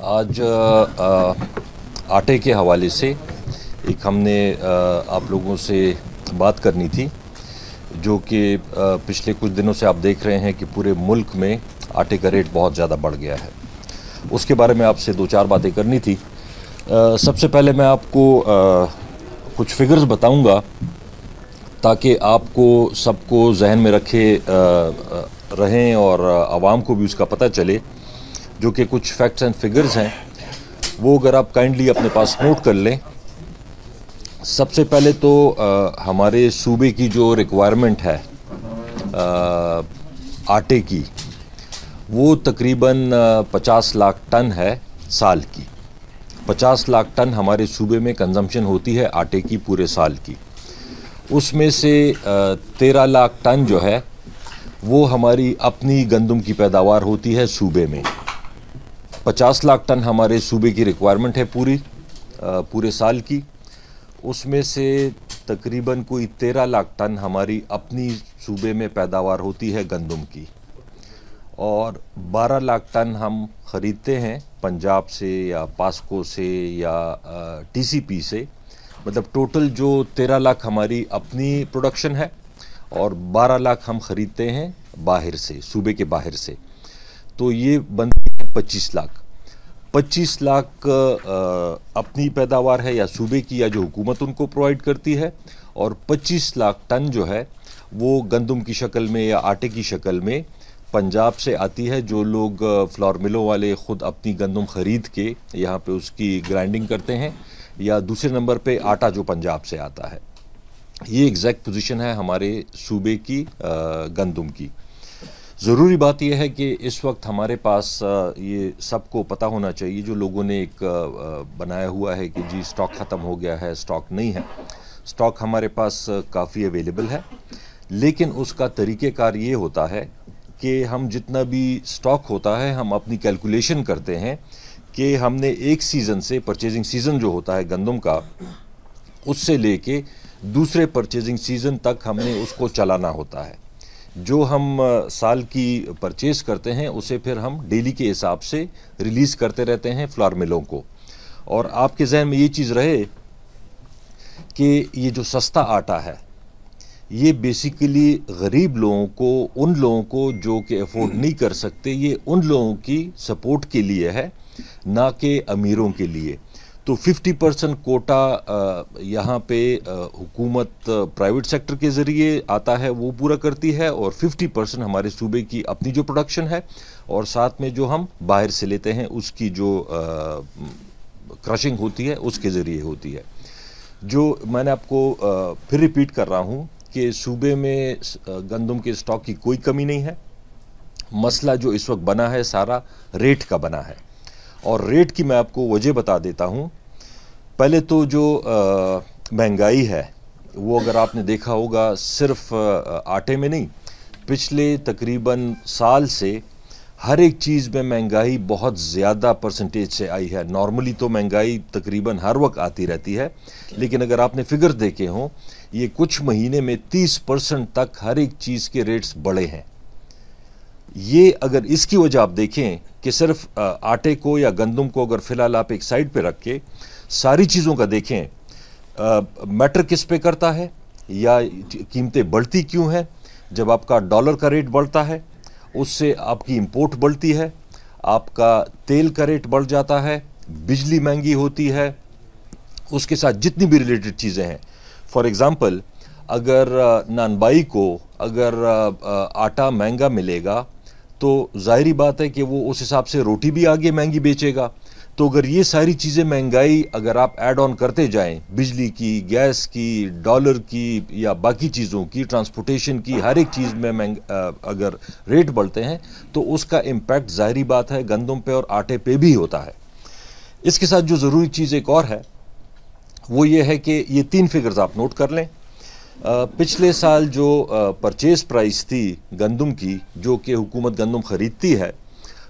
आज आटे के हवाले से एक हमने आप लोगों से बात करनी थी, जो कि पिछले कुछ दिनों से आप देख रहे हैं कि पूरे मुल्क में आटे का रेट बहुत ज़्यादा बढ़ गया है। उसके बारे में आपसे दो चार बातें करनी थी। सबसे पहले मैं आपको कुछ फिगर्स बताऊंगा ताकि आपको सबको जहन में रखे रहें और आवाम को भी उसका पता चले, जो कि कुछ फैक्ट्स एंड फिगर्स हैं वो अगर आप काइंडली अपने पास नोट कर लें। सबसे पहले तो हमारे सूबे की जो रिक्वायरमेंट है आटे की, वो तकरीबन 50 लाख टन है साल की। 50 लाख टन हमारे सूबे में कंजम्पशन होती है आटे की पूरे साल की। उसमें से 13 लाख टन जो है वो हमारी अपनी गंदम की पैदावार होती है सूबे में। 50 लाख टन हमारे सूबे की रिक्वायरमेंट है पूरे साल की। उसमें से तकरीबन कोई 13 लाख टन हमारी अपनी सूबे में पैदावार होती है गंदम की, और 12 लाख टन हम ख़रीदते हैं पंजाब से या पास्को से या टीसीपी से। मतलब टोटल जो 13 लाख हमारी अपनी प्रोडक्शन है और 12 लाख हम ख़रीदते हैं बाहर से, सूबे के बाहर से। तो ये बनती है 25 लाख। 25 लाख अपनी पैदावार है या सूबे की, या जो हुकूमत उनको प्रोवाइड करती है, और 25 लाख टन जो है वो गंदम की शक्ल में या आटे की शक्ल में पंजाब से आती है। जो लोग फ्लोर मिलों वाले ख़ुद अपनी गंदम ख़रीद के यहाँ पे उसकी ग्राइंडिंग करते हैं, या दूसरे नंबर पे आटा जो पंजाब से आता है। ये एग्जैक्ट पोजीशन है हमारे सूबे की गंदम की। ज़रूरी बात यह है कि इस वक्त हमारे पास ये सबको पता होना चाहिए, जो लोगों ने एक बनाया हुआ है कि जी स्टॉक ख़त्म हो गया है, स्टॉक नहीं है। स्टॉक हमारे पास काफ़ी अवेलेबल है, लेकिन उसका तरीक़ेकार ये होता है कि हम जितना भी स्टॉक होता है हम अपनी कैलकुलेशन करते हैं कि हमने एक सीज़न से, परचेजिंग सीज़न जो होता है गंदम का, उससे लेके दूसरे परचेजिंग सीज़न तक हमने उसको चलाना होता है। जो हम साल की परचेज करते हैं उसे फिर हम डेली के हिसाब से रिलीज़ करते रहते हैं फ्लोर मिलों को। और आपके जहन में ये चीज़ रहे कि ये जो सस्ता आटा है ये बेसिकली गरीब लोगों को, उन लोगों को जो कि अफोर्ड नहीं कर सकते, ये उन लोगों की सपोर्ट के लिए है, ना कि अमीरों के लिए। तो 50% कोटा यहाँ पे हुकूमत प्राइवेट सेक्टर के ज़रिए आता है वो पूरा करती है, और 50% हमारे सूबे की अपनी जो प्रोडक्शन है, और साथ में जो हम बाहर से लेते हैं उसकी जो क्रशिंग होती है उसके ज़रिए होती है। जो मैंने आपको फिर रिपीट कर रहा हूँ कि सूबे में गंदम के स्टॉक की कोई कमी नहीं है। मसला जो इस वक्त बना है सारा रेट का बना है, और रेट की मैं आपको वजह बता देता हूँ। पहले तो जो महंगाई है वो अगर आपने देखा होगा सिर्फ आटे में नहीं, पिछले तकरीबन साल से हर एक चीज़ में महंगाई बहुत ज़्यादा परसेंटेज से आई है। नॉर्मली तो महंगाई तकरीबन हर वक्त आती रहती है, लेकिन अगर आपने फिगर देखे हों ये कुछ महीने में 30% तक हर एक चीज़ के रेट्स बढ़े हैं। ये अगर इसकी वजह आप देखें कि सिर्फ आटे को या गंदम को अगर फ़िलहाल आप एक साइड पे रख के सारी चीज़ों का देखें, मैटर किस पे करता है या कीमतें बढ़ती क्यों है? जब आपका डॉलर का रेट बढ़ता है उससे आपकी इंपोर्ट बढ़ती है, आपका तेल का रेट बढ़ जाता है, बिजली महंगी होती है, उसके साथ जितनी भी रिलेटेड चीज़ें हैं। फॉर एग्ज़ाम्पल, अगर नानबाई को अगर आटा महंगा मिलेगा तो जाहिर बात है कि वो उस हिसाब से रोटी भी आगे महंगी बेचेगा। तो अगर ये सारी चीज़ें महंगाई अगर आप ऐड ऑन करते जाएं, बिजली की, गैस की, डॉलर की या बाकी चीज़ों की, ट्रांसपोर्टेशन की, हर एक चीज़ में अगर रेट बढ़ते हैं तो उसका इम्पैक्ट जाहिर बात है गंदम पे और आटे पे भी होता है। इसके साथ जो ज़रूरी चीज़ एक और है वो ये है कि ये 3 फिगर्स आप नोट कर लें। पिछले साल जो परचेज प्राइस थी गंदम की, जो कि हुकूमत गंदम ख़रीदती है,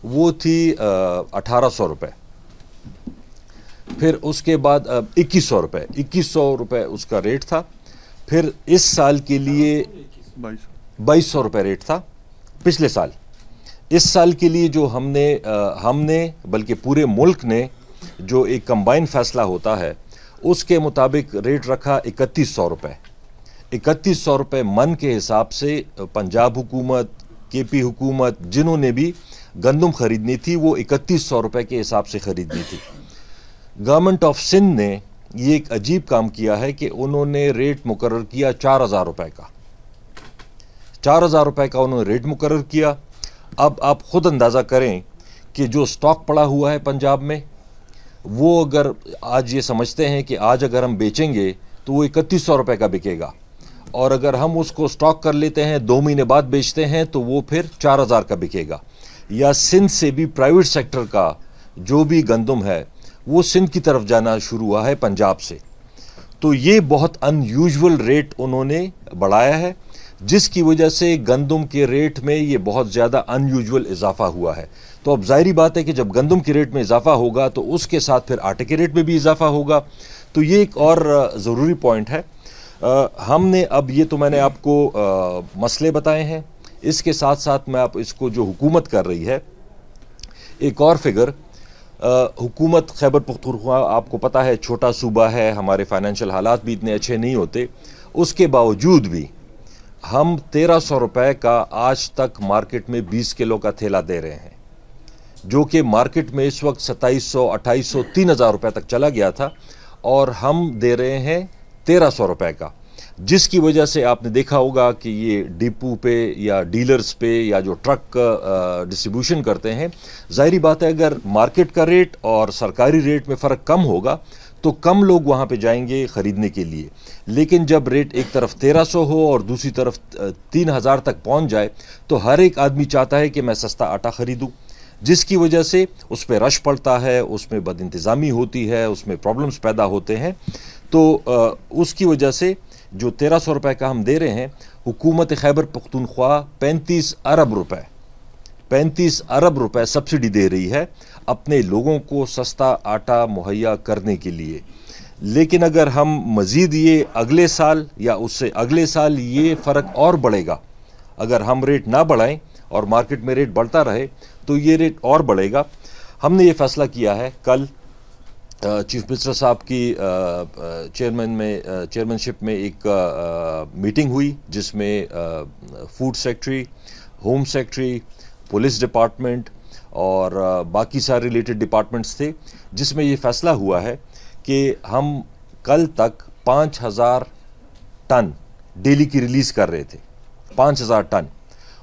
वो थी 1800 रुपये। फिर उसके बाद 2100 रुपये उसका रेट था। फिर इस साल के लिए 2200 रुपये रेट था पिछले साल। इस साल के लिए जो हमने बल्कि पूरे मुल्क ने जो एक कंबाइन फैसला होता है उसके मुताबिक रेट रखा 3100 रुपये। 3100 रुपये मन के हिसाब से पंजाब हुकूमत, केपी हुकूमत, जिन्होंने भी गंदम खरीदनी थी वो 3100 रुपये के हिसाब से खरीदनी थी। गवर्नमेंट ऑफ सिंध ने ये एक अजीब काम किया है कि उन्होंने रेट मुकर्रर किया 4000 रुपये का। 4000 रुपये का उन्होंने रेट मुकर्रर किया। अब आप खुद अंदाज़ा करें कि जो स्टॉक पड़ा हुआ है पंजाब में, वो अगर आज ये समझते हैं कि आज अगर हम बेचेंगे तो वो 3100 रुपये का बिकेगा, और अगर हम उसको स्टॉक कर लेते हैं 2 महीने बाद बेचते हैं तो वो फिर 4000 का बिकेगा। या सिंध से भी प्राइवेट सेक्टर का जो भी गंदम है वो सिंध की तरफ जाना शुरू हुआ है पंजाब से। तो ये बहुत अनयूजुअल रेट उन्होंने बढ़ाया है, जिसकी वजह से गंदम के रेट में ये बहुत ज़्यादा अनयूजुअल इजाफा हुआ है। तो अब जाहिर बात है कि जब गंदम के रेट में इजाफा होगा तो उसके साथ फिर आटे के रेट में भी इजाफा होगा। तो ये एक और ज़रूरी पॉइंट है। हमने अब ये तो मैंने आपको मसले बताए हैं, इसके साथ साथ मैं आप इसको जो हुकूमत कर रही है, एक और फिगर, हुकूमत खैबर पख्तूनख्वा आपको पता है छोटा सूबा है, हमारे फाइनेंशियल हालात भी इतने अच्छे नहीं होते, उसके बावजूद भी हम 1300 रुपये का आज तक मार्केट में 20 किलो का थैला दे रहे हैं, जो कि मार्केट में इस वक्त 2700, 2800, 3000 रुपये तक चला गया था, और हम दे रहे हैं 1300 रुपये का। जिसकी वजह से आपने देखा होगा कि ये डिपो पे या डीलर्स पे या जो ट्रक डिस्ट्रीब्यूशन करते हैं, ज़ाहिरी बात है अगर मार्केट का रेट और सरकारी रेट में फ़र्क कम होगा तो कम लोग वहाँ पे जाएंगे ख़रीदने के लिए। लेकिन जब रेट एक तरफ 1300 हो और दूसरी तरफ 3000 तक पहुँच जाए तो हर एक आदमी चाहता है कि मैं सस्ता आटा ख़रीदूँ, जिसकी वजह से उस पर रश पड़ता है, उसमें बदइंतज़ामी होती है, उसमें प्रॉब्लम्स पैदा होते हैं। तो उसकी वजह से जो 1300 रुपये का हम दे रहे हैं, हुकूमत खैबर पख्तूनख्वा 35 अरब रुपए सब्सिडी दे रही है अपने लोगों को सस्ता आटा मुहैया करने के लिए। लेकिन अगर हम मज़ीद ये अगले साल या उससे अगले साल ये फ़र्क और बढ़ेगा, अगर हम रेट ना बढ़ाएं और मार्केट में रेट बढ़ता रहे तो ये रेट और बढ़ेगा। हमने ये फ़ैसला किया है, कल चीफ मिनिस्टर साहब की चेयरमैनशिप में एक मीटिंग हुई जिसमें food secretary, home secretary, police department और बाकी सारे रिलेटेड डिपार्टमेंट्स थे, जिसमें ये फ़ैसला हुआ है कि हम कल तक 5000 टन डेली की रिलीज़ कर रहे थे, 5000 टन,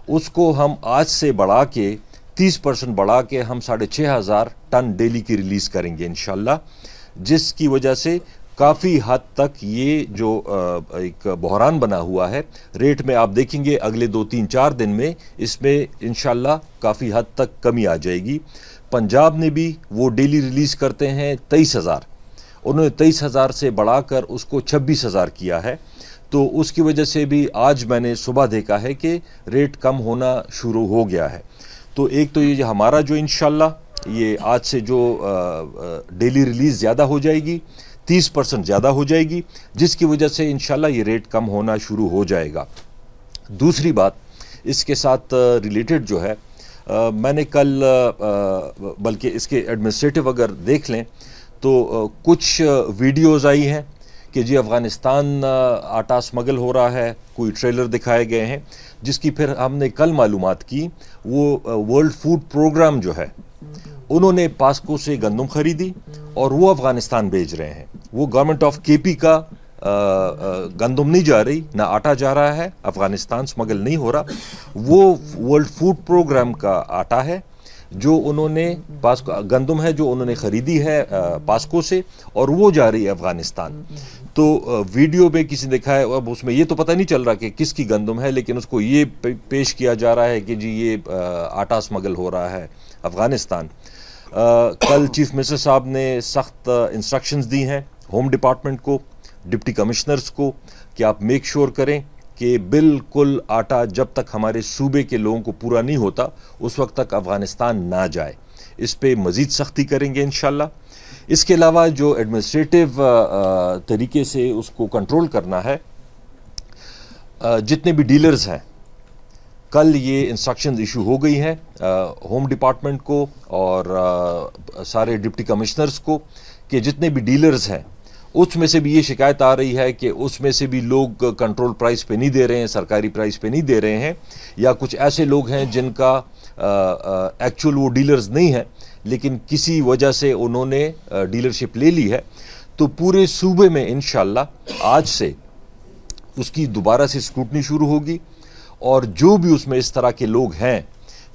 उसको हम आज से बढ़ा के 30% बढ़ा के हम 6500 टन डेली की रिलीज़ करेंगे इंशाल्लाह, जिसकी वजह से काफ़ी हद तक ये जो एक बहरान बना हुआ है रेट में, आप देखेंगे अगले 2-3-4 दिन में इसमें इंशाल्लाह काफ़ी हद तक कमी आ जाएगी। पंजाब ने भी वो डेली रिलीज़ करते हैं 23,000, उन्होंने 23,000 से बढ़ाकर उसको 26,000 किया है। तो उसकी वजह से भी आज मैंने सुबह देखा है कि रेट कम होना शुरू हो गया है। तो एक तो ये हमारा जो इंशाल्लाह ये आज से जो डेली रिलीज़ ज़्यादा हो जाएगी, 30% ज़्यादा हो जाएगी, जिसकी वजह से इंशाल्लाह ये रेट कम होना शुरू हो जाएगा। दूसरी बात इसके साथ रिलेटेड जो है, मैंने कल बल्कि इसके एडमिनिस्ट्रेटिव अगर देख लें तो कुछ वीडियोज़ आई हैं कि जी अफ़गानिस्तान आटा स्मगल हो रहा है, कोई ट्रेलर दिखाए गए हैं, जिसकी फिर हमने कल मालूमात की। वो वर्ल्ड फूड प्रोग्राम जो है उन्होंने पास्को से गंदम खरीदी और वो अफ़गानिस्तान भेज रहे हैं। वो गवर्नमेंट ऑफ केपी का गंदम नहीं जा रही, ना आटा जा रहा है, अफ़गानिस्तान स्मगल नहीं हो रहा, वो वर्ल्ड फूड प्रोग्राम का आटा है जो उन्होंने पास्को गंदम है जो उन्होंने ख़रीदी है पास्को से, और वो जा रही है अफ़गानिस्तान। तो वीडियो पे किसी ने देखा है, अब उसमें ये तो पता नहीं चल रहा कि किसकी गंदम है, लेकिन उसको ये पेश किया जा रहा है कि जी ये आटा स्मगल हो रहा है अफ़गानिस्तान। कल चीफ मिनिस्टर साहब ने सख्त इंस्ट्रक्शंस दी हैं होम डिपार्टमेंट को, डिप्टी कमिश्नर्स को, कि आप मेक श्योर करें कि बिल्कुल आटा जब तक हमारे सूबे के लोगों को पूरा नहीं होता उस वक्त तक अफ़गानिस्तान ना जाए। इस पे मज़ीद सख्ती करेंगे इंशाल्लाह। इसके अलावा जो एडमिनिस्ट्रेटिव तरीके से उसको कंट्रोल करना है, जितने भी डीलर्स हैं कल ये इंस्ट्रक्शंस इशू हो गई हैं होम डिपार्टमेंट को और सारे डिप्टी कमिश्नर्स को कि जितने भी डीलर्स हैं उसमें से भी ये शिकायत आ रही है कि उसमें से भी लोग कंट्रोल प्राइस पे नहीं दे रहे हैं, सरकारी प्राइस पे नहीं दे रहे हैं, या कुछ ऐसे लोग हैं जिनका एक्चुअल वो डीलर्स नहीं है लेकिन किसी वजह से उन्होंने डीलरशिप ले ली है। तो पूरे सूबे में इंशाल्लाह आज से उसकी दोबारा से स्क्रूटनी शुरू होगी और जो भी उसमें इस तरह के लोग हैं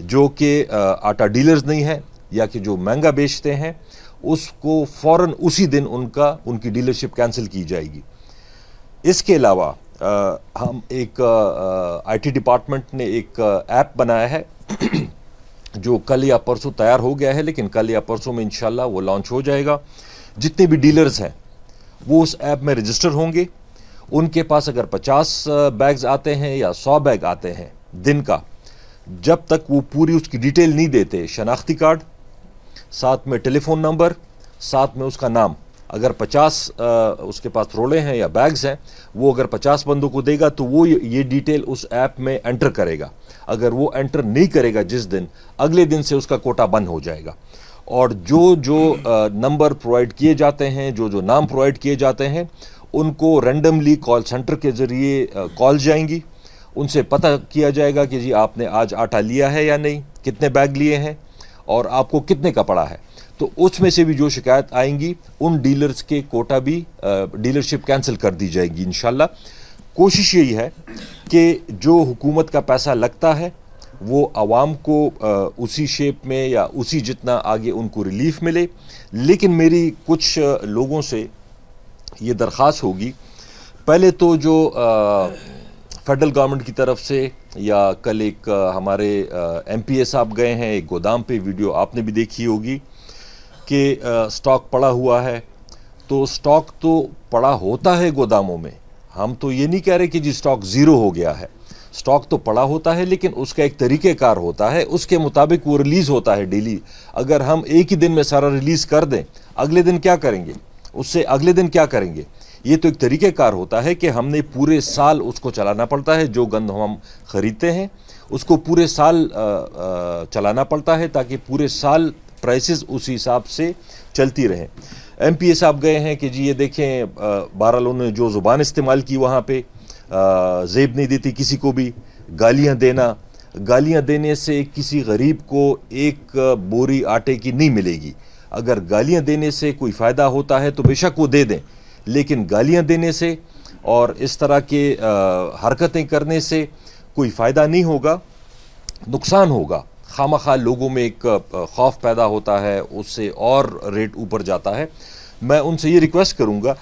जो कि आटा डीलर्स नहीं हैं या कि जो महंगा बेचते हैं, उसको फौरन उसी दिन उनकी डीलरशिप कैंसिल की जाएगी। इसके अलावा हम एक आईटी डिपार्टमेंट ने एक ऐप बनाया है जो कल या परसों तैयार हो गया है, लेकिन कल या परसों में इंशाल्लाह वो लॉन्च हो जाएगा। जितने भी डीलर्स हैं वो उस ऐप में रजिस्टर होंगे। उनके पास अगर 50 बैग्स आते हैं या 100 बैग आते हैं दिन का, जब तक वो पूरी उसकी डिटेल नहीं देते, शनाख्ती कार्ड, साथ में टेलीफोन नंबर, साथ में उसका नाम, अगर 50 उसके पास रोले हैं या बैग्स हैं, वो अगर 50 बंदों को देगा तो वो ये डिटेल उस ऐप में एंटर करेगा। अगर वो एंटर नहीं करेगा जिस दिन, अगले दिन से उसका कोटा बंद हो जाएगा। और जो नंबर प्रोवाइड किए जाते हैं, जो नाम प्रोवाइड किए जाते हैं, उनको रैंडमली कॉल सेंटर के ज़रिए कॉल जाएंगी। उनसे पता किया जाएगा कि जी आपने आज आटा लिया है या नहीं, कितने बैग लिए हैं और आपको कितने का पड़ा है। तो उसमें से भी जो शिकायत आएंगी उन डीलर्स के कोटा भी डीलरशिप कैंसिल कर दी जाएगी इंशाल्लाह। कोशिश यही है कि जो हुकूमत का पैसा लगता है वो आवाम को उसी शेप में या उसी जितना आगे उनको रिलीफ मिले। लेकिन मेरी कुछ लोगों से ये दरख्वास्त होगी, पहले तो जो फेडरल गवर्नमेंट की तरफ से, या कल एक हमारे MPA साहब गए हैं एक गोदाम पे, वीडियो आपने भी देखी होगी कि स्टॉक पड़ा हुआ है। तो स्टॉक तो पड़ा होता है गोदामों में, हम तो ये नहीं कह रहे कि जी स्टॉक ज़ीरो हो गया है। स्टॉक तो पड़ा होता है लेकिन उसका एक तरीक़ेकार होता है, उसके मुताबिक वो रिलीज़ होता है डेली। अगर हम एक ही दिन में सारा रिलीज़ कर दें, अगले दिन क्या करेंगे, उससे अगले दिन क्या करेंगे? ये तो एक तरीक़ेकार होता है कि हमने पूरे साल उसको चलाना पड़ता है। जो गंदम हम ख़रीदते हैं उसको पूरे साल चलाना पड़ता है ताकि पूरे साल प्राइसेस उसी हिसाब से चलती रहें। MPA साहब गए हैं कि जी ये देखें, बहरहाल उन्होंने जो ज़ुबान इस्तेमाल की वहाँ पे, ज़ेब नहीं देती किसी को भी, गालियाँ देने से किसी गरीब को एक बोरी आटे की नहीं मिलेगी। अगर गालियाँ देने से कोई फ़ायदा होता है तो बेशक वो दे दें, लेकिन गालियाँ देने से और इस तरह के हरकतें करने से कोई फ़ायदा नहीं होगा, नुकसान होगा। खामखा लोगों में एक खौफ पैदा होता है, उससे और रेट ऊपर जाता है। मैं उनसे ये रिक्वेस्ट करूँगा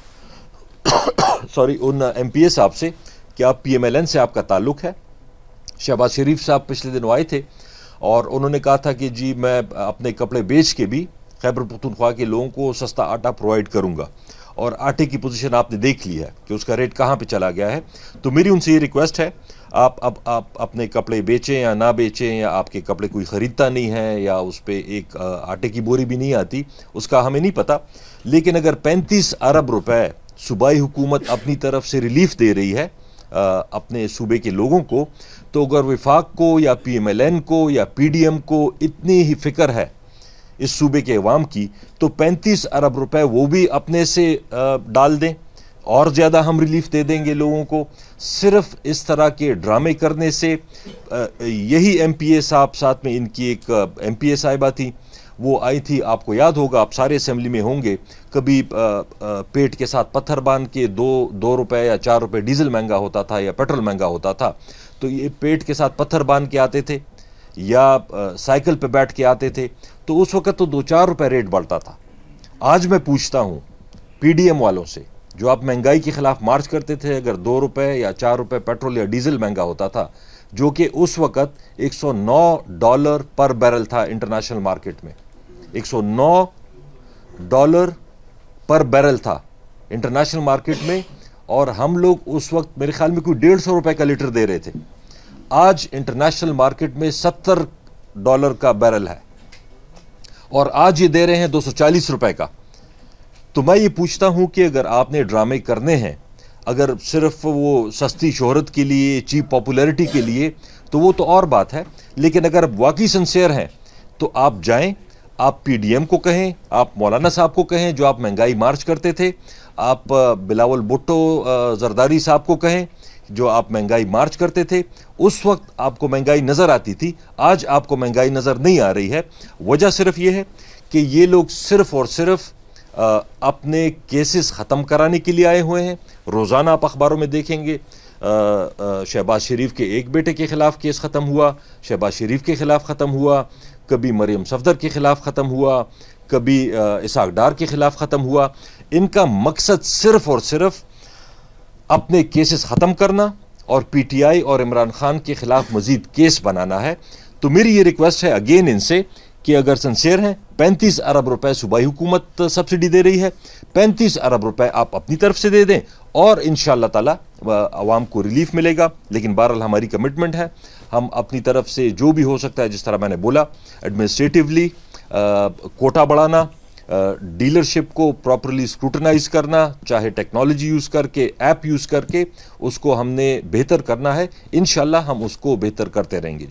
सॉरी, उन MPA साहब से कि आप PMLN से आपका ताल्लुक़ है। शहबाज शरीफ साहब पिछले दिनों आए थे और उन्होंने कहा था कि जी मैं अपने कपड़े बेच के भी खैबर पख्तूनख्वा के लोगों को सस्ता आटा प्रोवाइड करूंगा। और आटे की पोजीशन आपने देख ली है कि उसका रेट कहाँ पे चला गया है। तो मेरी उनसे ये रिक्वेस्ट है, आप अपने कपड़े बेचें या ना बेचें, या आपके कपड़े कोई ख़रीदता नहीं है या उस पर एक आटे की बोरी भी नहीं आती, उसका हमें नहीं पता, लेकिन अगर 35 अरब रुपए सूबाई हुकूमत अपनी तरफ से रिलीफ दे रही है अपने सूबे के लोगों को, तो अगर वफाक को या PMLN को या PDM को इतनी ही फ़िक्र है इस सूबे के अवाम की, तो 35 अरब रुपए वो भी अपने से डाल दें, और ज़्यादा हम रिलीफ दे देंगे लोगों को। सिर्फ इस तरह के ड्रामे करने से यही MPA साहब, साथ में इनकी एक MPA साहिबा थी, वो आई थी, आपको याद होगा, आप सारे असेंबली में होंगे, कभी पेट के साथ पत्थर बांध के 2 रुपए या 4 रुपए डीजल महंगा होता था या पेट्रोल महंगा होता था, तो ये पेट के साथ पत्थर बांध के आते थे या साइकिल पे बैठ के आते थे, तो उस वक्त तो 2-4 रुपए रेट बढ़ता था। आज मैं पूछता हूँ PDM वालों से, जो आप महंगाई के खिलाफ मार्च करते थे, अगर 2 रुपए या 4 रुपए पेट्रोल या डीजल महंगा होता था, जो कि उस वक्त $109 पर बैरल था इंटरनेशनल मार्केट में, $109 पर बैरल था इंटरनेशनल मार्केट में, और हम लोग उस वक्त मेरे ख्याल में कोई 150 रुपए का लीटर दे रहे थे। आज इंटरनेशनल मार्केट में $70 का बैरल है और आज ये दे रहे हैं 240 रुपए का। तो मैं ये पूछता हूं कि अगर आपने ड्रामे करने हैं, अगर सिर्फ वो सस्ती शोहरत के लिए, चीप पॉपुलैरिटी के लिए, तो वो तो और बात है। लेकिन अगर आप वाकई सिंसियर हैं तो आप जाएं, आप पीडीएम को कहें, आप मौलाना साहब को कहें जो आप महंगाई मार्च करते थे, आप बिलावल भुट्टो जरदारी साहब को कहें जो आप महंगाई मार्च करते थे। उस वक्त आपको महंगाई नज़र आती थी, आज आपको महंगाई नज़र नहीं आ रही है। वजह सिर्फ ये है कि ये लोग सिर्फ और सिर्फ अपने केसेस ख़त्म कराने के लिए आए हुए हैं। रोज़ाना आप अखबारों में देखेंगे शहबाज शरीफ के एक बेटे के ख़िलाफ़ केस ख़त्म हुआ, शहबाज शरीफ के ख़िलाफ़ ख़त्म हुआ, कभी मरियम सफदर के ख़िलाफ़ ख़त्म हुआ, कभी इसाक डार के ख़िलाफ़ ख़त्म हुआ। इनका मकसद सिर्फ और सिर्फ अपने केसेस ख़त्म करना और पीटीआई और इमरान खान के ख़िलाफ़ मज़ीद केस बनाना है। तो मेरी ये रिक्वेस्ट है अगेन इनसे कि अगर सिंसियर हैं, 35 अरब रुपए सूबाई हुकूमत सब्सिडी दे रही है, 35 अरब रुपए आप अपनी तरफ से दे दें और इंशाअल्लाह ताला आवाम को रिलीफ मिलेगा। लेकिन बहरहाल हमारी कमिटमेंट है, हम अपनी तरफ से जो भी हो सकता है, जिस तरह मैंने बोला, एडमिनिस्ट्रेटिवली कोटा बढ़ाना, डीलरशिप को प्रॉपरली स्क्रूटनाइज करना, चाहे टेक्नोलॉजी यूज़ करके, ऐप यूज़ करके, उसको हमने बेहतर करना है। इंशाअल्लाह हम उसको बेहतर करते रहेंगे जी।